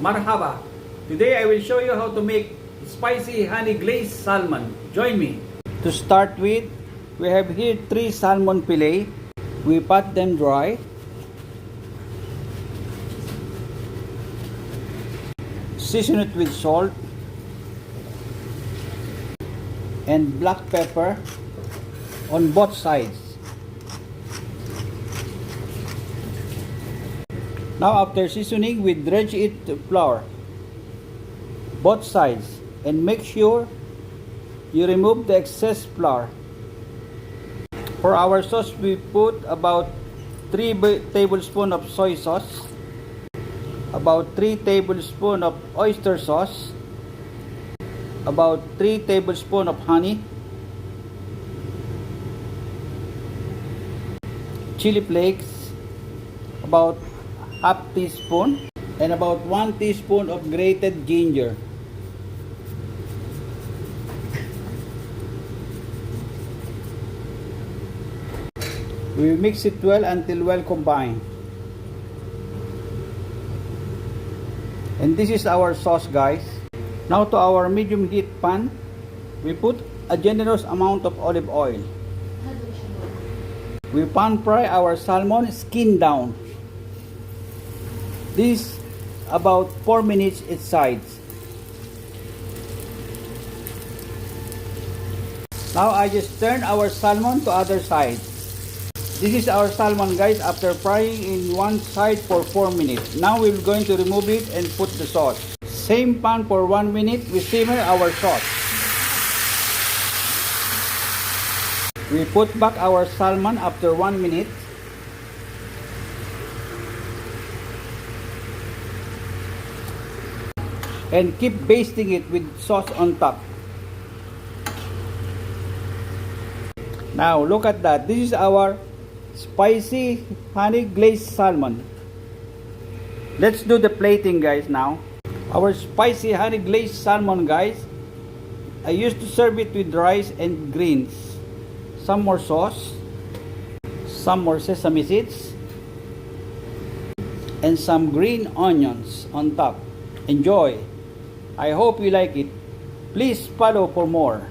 Marhaba! Today I will show you how to make spicy honey glazed salmon. Join me! To start with, we have here 3 salmon fillet. We pat them dry. Season it with salt and black pepper on both sides. Now after seasoning, we dredge it to flour, both sides, and make sure you remove the excess flour. For our sauce, we put about 3 tablespoons of soy sauce, about 3 tablespoons of oyster sauce, about 3 tablespoons of honey, chili flakes, about half teaspoon, and about 1 teaspoon of grated ginger. We mix it well until well combined. And this is our sauce, guys. Now to our medium heat pan, we put a generous amount of olive oil. We pan fry our salmon skin down. This about 4 minutes each sides. Now I just turn our salmon to other side. This is our salmon, guys, after frying in one side for 4 minutes. Now we're going to remove it and put the sauce. Same pan for 1 minute, we simmer our sauce. We put back our salmon after 1 minute. And keep basting it with sauce on top. Now look at that. This is our spicy honey glazed salmon. Let's do the plating, guys, now. Our spicy honey glazed salmon, guys, I used to serve it with rice and greens. Some more sauce, some more sesame seeds, and some green onions on top. Enjoy! I hope you like it. Please follow for more.